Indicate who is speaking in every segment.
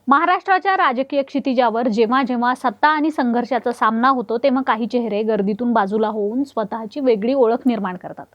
Speaker 1: महाराष्ट्राच्या राजकीय क्षितिजावर जेव्हा जेव्हा सत्ता आणि संघर्षाचा सामना होतो तेव्हा काही चेहरे गर्दीतून बाजूला होऊन स्वतःची वेगळी ओळख निर्माण करतात।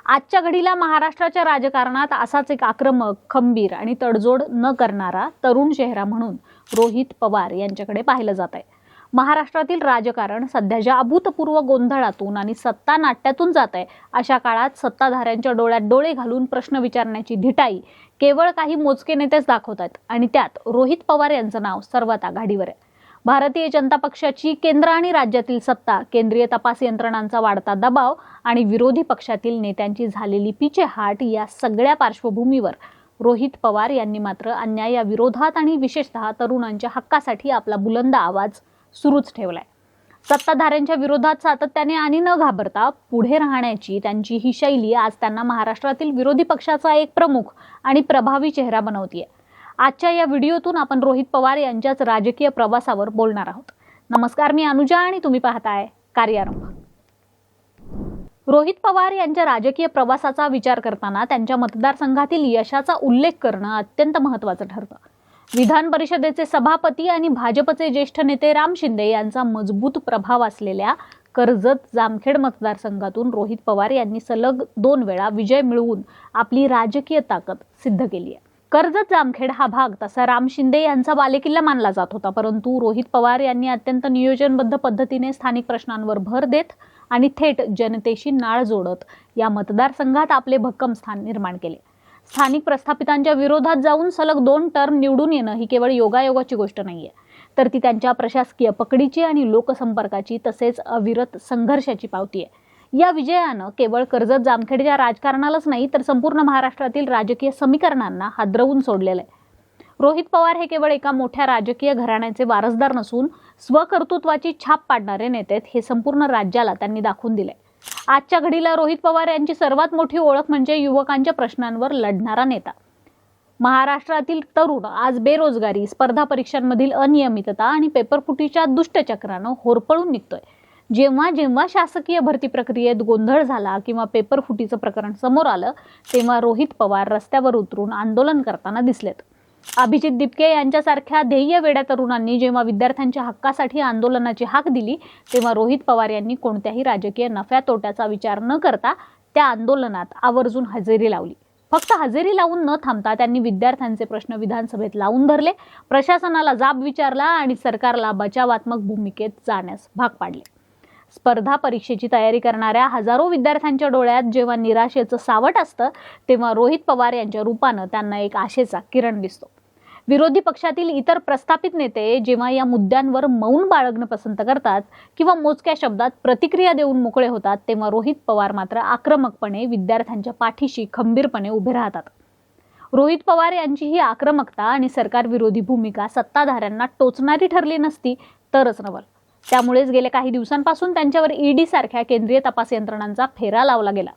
Speaker 1: आजच्या घडीला महाराष्ट्राच्या राजकारणात असाच एक आक्रमक, खंबीर आणि तडजोड न करणारा तरुण चेहरा म्हणून रोहित पवार यांच्याकडे पाहिलं जात आहे। महाराष्ट्रातील राजकारण सध्या ज्या अभूतपूर्व गोंधळातून आणि सत्ता नाट्यातून जात आहे, अशा काळात सत्ताधाऱ्यांच्या डोळ्यात डोळे घालून प्रश्न विचारण्याची धिटाई केवळ काही मोजके नेतेच दाखवतात आणि त्यात रोहित पवार यांचं नाव सर्वात आघाडीवर आहे। भारतीय जनता पक्षाची केंद्र आणि राज्यातील सत्ता, केंद्रीय तपास यंत्रणांचा वाढता दबाव आणि विरोधी पक्षातील नेत्यांची झालेली पिछेहाट या सगळ्या पार्श्वभूमीवर रोहित पवार यांनी मात्र अन्यायाविरोधात आणि विशेषतः तरुणांच्या हक्कासाठी आपला बुलंद आवाज सुरूच ठेवलाय। सत्ताधाऱ्यांच्या विरोधात सातत्याने आणि न घाबरता पुढे राहण्याची त्यांची ही शैली आज त्यांना महाराष्ट्रातील विरोधी पक्षाचा एक प्रमुख आणि प्रभावी चेहरा बनवतीये। आजच्या या व्हिडिओतून आपण रोहित पवार यांच्याच राजकीय प्रवासावर बोलणार आहोत। नमस्कार, मी अनुजा आणि तुम्ही पाहताय कार्यारंभ। रोहित पवार यांच्या राजकीय प्रवासाचा विचार करताना त्यांच्या मतदारसंघातील यशाचा उल्लेख करणं अत्यंत महत्त्वाचं ठरतं। विधान परिषदेचे सभापती आणि भाजपचे ज्येष्ठ नेते राम शिंदे यांचा मजबूत प्रभाव असलेल्या कर्जत जामखेड मतदारसंघातून रोहित पवार यांनी सलग 2 वेळा विजय मिळवून आपली राजकीय ताकद सिद्ध केली आहे। कर्जत जामखेड हा भाग तसा राम शिंदे यांचा बालेकिल्ला मानला जात होता, परंतु रोहित पवार यांनी अत्यंत नियोजनबद्ध पद्धतीने स्थानिक प्रश्नांवर भर देत आणि थेट जनतेशी नाळ जोडत या मतदारसंघात आपले भक्कम स्थान निर्माण केले। स्थानिक प्रस्थापितांच्या विरोधात जाऊन सलग 2 टर्म निवडून येणं ही केवळ योगायोगाची गोष्ट नाहीये, तर ती त्यांच्या प्रशासकीय पकडीची आणि लोकसंपर्काची तसेच अविरत संघर्षाची पावती आहे। या विजयानं केवळ कर्जत जामखेडच्या राजकारणालाच नाही तर संपूर्ण महाराष्ट्रातील राजकीय समीकरणांना हादरवून सोडलेलं आहे। रोहित पवार हे केवळ एका मोठ्या राजकीय घराण्याचे वारसदार नसून स्वकर्तृत्वाची छाप पाडणारे नेते हे संपूर्ण राज्याला त्यांनी दाखवून दिले। आजच्या घडीला रोहित पवार यांची सर्वात मोठी ओळख म्हणजे युवकांच्या प्रश्नांवर लढणारा नेता। महाराष्ट्रातील तरुण आज बेरोजगारी, स्पर्धा परीक्षांमधील अनियमितता आणि पेपरफुटीच्या दुष्टचक्रानं होरपळून निघतोय। जेव्हा जेव्हा शासकीय भरती प्रक्रियेत गोंधळ झाला किंवा पेपरफुटीचं प्रकरण समोर आलं, तेव्हा रोहित पवार रस्त्यावर उतरून आंदोलन करताना दिसलेत। अभिजित दिपके यांच्यासारख्या ध्येयवेड्या तरुणांनी जेव्हा विद्यार्थ्यांच्या हक्कासाठी आंदोलनाची हाक दिली, तेव्हा रोहित पवार यांनी कोणत्याही राजकीय नफ्या तोट्याचा विचार न करता त्या आंदोलनात आवर्जून हजेरी लावली। फक्त हजेरी लावून न थांबता त्यांनी विद्यार्थ्यांचे प्रश्न विधानसभेत लावून धरले, प्रशासनाला जाब विचारला आणि सरकारला बचावात्मक भूमिकेत जाण्यास भाग पाडले। स्पर्धा परीक्षेची तयारी करणाऱ्या हजारो विद्यार्थ्यांच्या डोळ्यात जेव्हा निराशेचं सावट असतं, तेव्हा रोहित पवार यांच्या रूपानं त्यांना एक आशेचा किरण दिसतो। विरोधी पक्षातील इतर प्रस्थापित नेते जेव्हा या मुद्द्यांवर मौन बाळगणं पसंत करतात किंवा मोजक्या शब्दात प्रतिक्रिया देऊन मोकळे होतात, तेव्हा रोहित पवार मात्र आक्रमकपणे विद्यार्थ्यांच्या पाठीशी खंबीरपणे उभे राहतात। रोहित पवार यांची ही आक्रमकता आणि सरकारविरोधी भूमिका सत्ताधाऱ्यांना टोचणारी ठरली नसती तरच नवल। त्यामुळेच गेल्या काही दिवसांपासून त्यांच्यावर ईडी सारख्या केंद्रीय तपास यंत्रणांचा फेरा लावला गेला।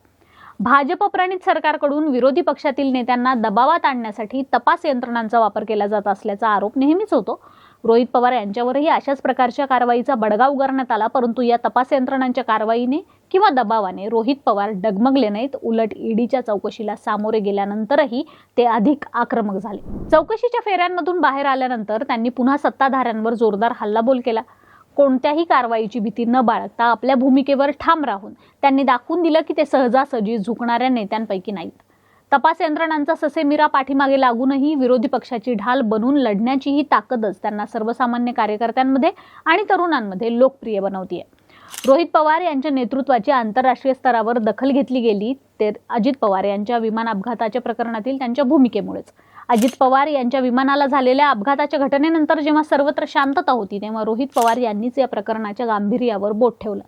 Speaker 1: भाजप प्रणित सरकारकडून विरोधी पक्षातील नेत्यांना दबावात आणण्यासाठी तपास यंत्रणांचा वापर केला जात असल्याचा आरोप नेहमीच होतो। रोहित पवार यांच्यावरही अशाच प्रकारच्या कारवाईचा बडगा उगारण्यात आला, परंतु या तपास यंत्रणांच्या कारवाईने किंवा दबावाने रोहित पवार डगमगले नाहीत। उलट ईडीच्या चौकशीला सामोरे गेल्यानंतरही ते अधिक आक्रमक झाले। चौकशीच्या फेऱ्यांमधून बाहेर आल्यानंतर त्यांनी पुन्हा सत्ताधाऱ्यांवर जोरदार हल्लाबोल केला। कोणत्याही कारवाईची भीती न बाळगता आपल्या भूमिकेवर ठाम राहून त्यांनी दाखवून दिलं की ते सहजासहजी झुकणाऱ्या नेत्यांपैकी नाहीत। तपास यंत्रणांचा ससेमिरा पाठीमागे लागूनही विरोधी पक्षाची ढाल बनून लढण्याची ही ताकदच त्यांना सर्वसामान्य कार्यकर्त्यांमध्ये आणि तरुणांमध्ये लोकप्रिय बनवतीये। रोहित पवार यांच्या नेतृत्वाची आंतरराष्ट्रीय स्तरावर दखल घेतली गेली ते अजित पवार यांच्या विमान अपघाताच्या प्रकरणातील त्यांच्या भूमिकेमुळेच। अजित पवार यांच्या विमानाला झालेल्या अपघाताच्या घटनेनंतर जेव्हा सर्वत्र शांतता होती, तेव्हा रोहित पवार यांनीच या प्रकरणाच्या गांभीर्यावर बोट ठेवलं।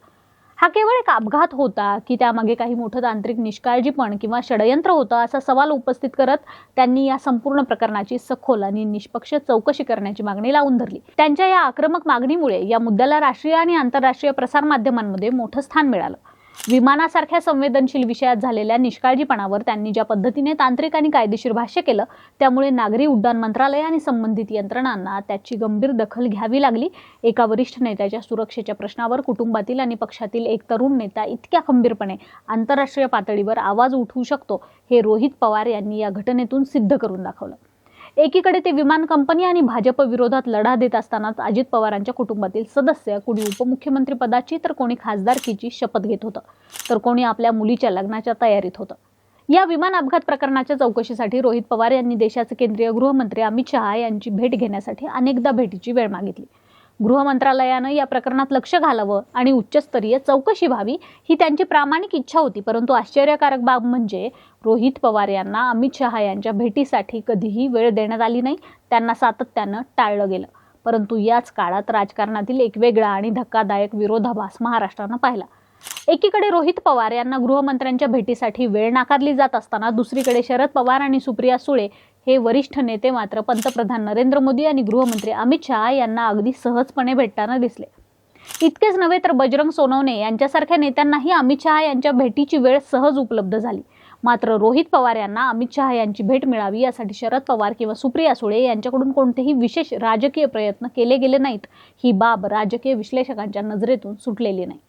Speaker 1: हा केवळ एक अपघात होता की त्यामागे काही मोठं तांत्रिक निष्काळजीपण किंवा षडयंत्र होतं, असा सवाल उपस्थित करत त्यांनी या संपूर्ण प्रकरणाची सखोल आणि निष्पक्ष चौकशी करण्याची मागणी लावून धरली। त्यांच्या या आक्रमक मागणीमुळे या मुद्द्याला राष्ट्रीय आणि आंतरराष्ट्रीय प्रसारमाध्यमांमध्ये मोठं स्थान मिळालं। विमानासारख्या संवेदनशील विषयात झालेल्या निष्काळजीपणावर त्यांनी ज्या पद्धतीने तांत्रिक आणि कायदेशीर भाष्य केलं, त्यामुळे नागरी उड्डाण मंत्रालय आणि संबंधित यंत्रणांना त्याची गंभीर दखल घ्यावी लागली। एका वरिष्ठ नेत्याच्या सुरक्षेच्या प्रश्नावर कुटुंबातील आणि पक्षातील एक तरुण नेता इतक्या खंबीरपणे आंतरराष्ट्रीय पातळीवर आवाज उठवू शकतो, हे रोहित पवार यांनी या घटनेतून सिद्ध करून दाखवलं। एकीकडे ते विमान कंपनी आणि भाजप विरोधात लढा देत असतानाच अजित पवारांच्या कुटुंबातील सदस्य कोणी उपमुख्यमंत्री पदाची तर कोणी खासदारकीची शपथ घेत होतं, तर कोणी आपल्या मुलीच्या लग्नाच्या तयारीत होतं. या विमान अपघात प्रकरणाच्या चौकशीसाठी रोहित पवार यांनी देशाचे केंद्रीय गृहमंत्री अमित शहा यांची भेट घेण्यासाठी अनेकदा भेटीची वेळ मागितली. गृह मंत्रालयानं या प्रकरणात लक्ष घालावं आणि उच्चस्तरीय चौकशी व्हावी ही त्यांची प्रामाणिक इच्छा होती. परंतु आश्चर्यकारक बाब म्हणजे रोहित पवार यांना अमित शहा यांच्या भेटीसाठी कधीही वेळ देण्यात आली नाही. त्यांना सातत्यानं टाळलं गेलं. परंतु याच काळात राजकारणातील एक वेगळा आणि धक्कादायक विरोधाभास महाराष्ट्रानं पाहिला. एकीकडे रोहित पवार यांना गृहमंत्र्यांच्या भेटीसाठी वेळ नाकारली जात असताना दुसरीकडे शरद पवार आणि सुप्रिया सुळे हे वरिष्ठ नेते मात्र पंतप्रधान नरेंद्र मोदी आणि गृहमंत्री अमित शहा यांना अगदी सहजपणे भेटताना दिसले. इतकेच नव्हे तर बजरंग सोनवणे यांच्यासारख्या नेत्यांनाही अमित शहा यांच्या भेटीची वेळ सहज उपलब्ध झाली. मात्र रोहित पवार यांना अमित शहा यांची भेट मिळावी यासाठी शरद पवार किंवा सुप्रिया सुळे यांच्याकडून कोणतेही विशेष राजकीय प्रयत्न केले गेले नाहीत. ही बाब राजकीय विश्लेषकांच्या नजरेतून सुटलेली नाही.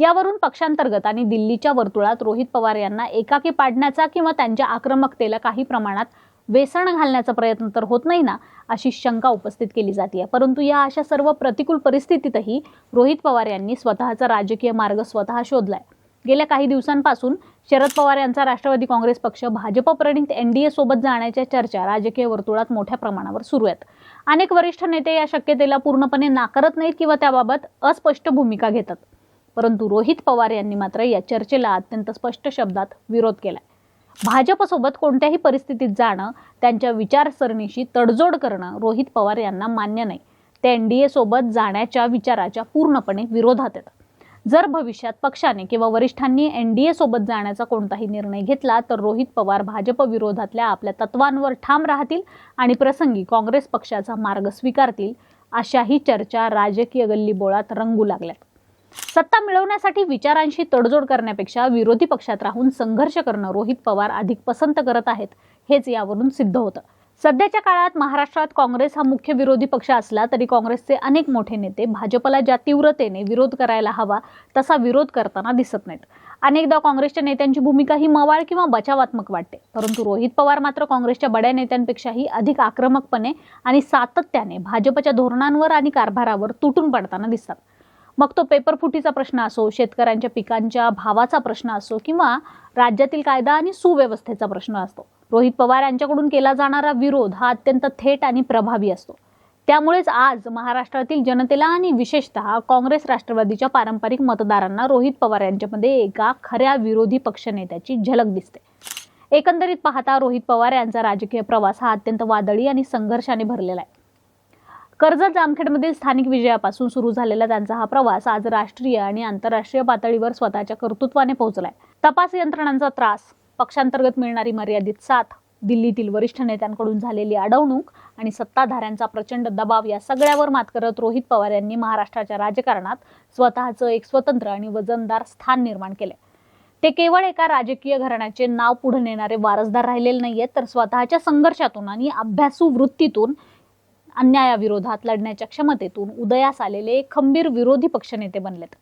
Speaker 1: यावरून पक्षांतर्गत आणि दिल्लीच्या वर्तुळात रोहित पवार यांना एकाकी पाडण्याचा किंवा त्यांच्या आक्रमकतेला काही प्रमाणात वेसण घालण्याचा प्रयत्न तर होत नाही ना, अशी शंका उपस्थित केली जाते. परंतु या अशा सर्व प्रतिकूल परिस्थितीतही रोहित पवार यांनी स्वतःचा राजकीय मार्ग स्वतः शोधलाय. गेल्या काही दिवसांपासून शरद पवार यांचा राष्ट्रवादी काँग्रेस पक्ष भाजप प्रणित एनडीए सोबत जाण्याच्या चर्चा राजकीय वर्तुळात मोठ्या प्रमाणावर सुरू आहेत. अनेक वरिष्ठ नेते या शक्यतेला पूर्णपणे नाकारत नाहीत किंवा त्याबाबत अस्पष्ट भूमिका घेतात. परंतु रोहित पवार यांनी मात्र या चर्चेला अत्यंत स्पष्ट शब्दात विरोध केलाय. भाजपसोबत कोणत्याही परिस्थितीत जाणं, त्यांच्या विचारसरणीशी तडजोड करणं रोहित पवार यांना मान्य नाही. ते एनडीए सोबत जाण्याच्या विचाराच्या पूर्णपणे विरोधात आहेत. जर भविष्यात पक्षाने किंवा वरिष्ठांनी एनडीए सोबत जाण्याचा कोणताही निर्णय घेतला तर रोहित पवार भाजप विरोधातल्या आपल्या तत्वांवर ठाम राहतील आणि प्रसंगी काँग्रेस पक्षाचा मार्ग स्वीकारतील, अशाही चर्चा राजकीय गल्लीबोळात रंगू लागल्यात. सत्ता मिळवण्यासाठी विचारांशी तडजोड करण्यापेक्षा विरोधी पक्षात राहून संघर्ष करणं रोहित पवार अधिक पसंत करत आहेत, हेच यावरून सिद्ध होतं. सध्याच्या काळात महाराष्ट्रात काँग्रेस हा मुख्य विरोधी पक्ष असला तरी काँग्रेसचे अनेक मोठे नेते भाजपला ज्या तीव्रतेने विरोध करायला हवा तसा विरोध करताना दिसत नाहीत. अनेकदा काँग्रेसच्या नेत्यांची भूमिका ही मवाळ किंवा बचावात्मक वाटते. परंतु रोहित पवार मात्र काँग्रेसच्या बड्या नेत्यांपेक्षाही अधिक आक्रमकपणे आणि सातत्याने भाजपच्या धोरणांवर आणि कारभारावर तुटून पडताना दिसतात. मग तो पेपरफुटीचा प्रश्न असो, शेतकऱ्यांच्या पिकांच्या भावाचा प्रश्न असो किंवा राज्यातील कायदा आणि सुव्यवस्थेचा प्रश्न असतो, रोहित पवार यांच्याकडून केला जाणारा विरोध हा अत्यंत थेट आणि प्रभावी असतो. त्यामुळेच आज महाराष्ट्रातील जनतेला आणि विशेषतः काँग्रेस राष्ट्रवादीच्या पारंपरिक मतदारांना रोहित पवार यांच्यामध्ये एका खऱ्या विरोधी पक्षनेत्याची झलक दिसते. एकंदरीत पाहता रोहित पवार यांचा राजकीय प्रवास हा अत्यंत वादळी आणि संघर्षाने भरलेला आहे. कर्जत जामखेडमधील स्थानिक विजयापासून सुरू झालेला त्यांचा हा प्रवास आज राष्ट्रीय आणि आंतरराष्ट्रीय पातळीवर स्वतःच्या कर्तृत्वाने पोहोचलाय. तपास यंत्रणांचा त्रास, पक्षांतर्गत मिळणारी मर्यादित साथ, दिल्लीतील वरिष्ठ नेत्यांकडून झालेली अडवणूक आणि सत्ताधाऱ्यांचा प्रचंड दबाव या सगळ्यावर मात करत रोहित पवार यांनी महाराष्ट्राच्या राजकारणात स्वतःचं एक स्वतंत्र आणि वजनदार स्थान निर्माण केलंय. ते केवळ एका राजकीय घराण्याचे नाव पुढे नेणारे वारसदार राहिलेले नाहीयेत, तर स्वतःच्या संघर्षातून आणि अभ्यासू वृत्तीतून अन्यायाविरोधात लढण्याच्या क्षमतेतून उदयास आलेले खंबीर विरोधी पक्षनेते बनलेत.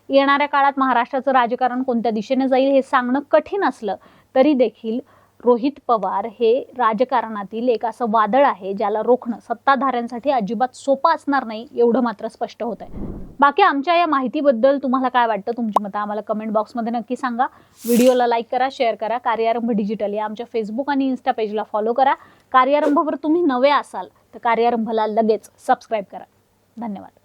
Speaker 1: येणाऱ्या काळात महाराष्ट्राचं राजकारण कोणत्या दिशेने जाईल हे सांगणं कठीण असलं तरी देखील रोहित पवार हे राजकारणातील एक असं वादळ आहे ज्याला रोखणं सत्ताधाऱ्यांसाठी अजिबात सोपं असणार नाही, एवढं मात्र स्पष्ट होत आहे. बाकी आमच्या या माहितीबद्दल तुम्हाला काय वाटतं, तुमची मतं आम्हाला कमेंट बॉक्समध्ये नक्की सांगा. व्हिडिओला लाईक करा, शेअर करा. कार्यारंभ डिजिटल या आमच्या फेसबुक आणि इन्स्टा पेजला फॉलो करा. कार्यारंभवर तुम्ही नवे असाल तर कार्यारंभला लगेच सबस्क्राईब करा. धन्यवाद.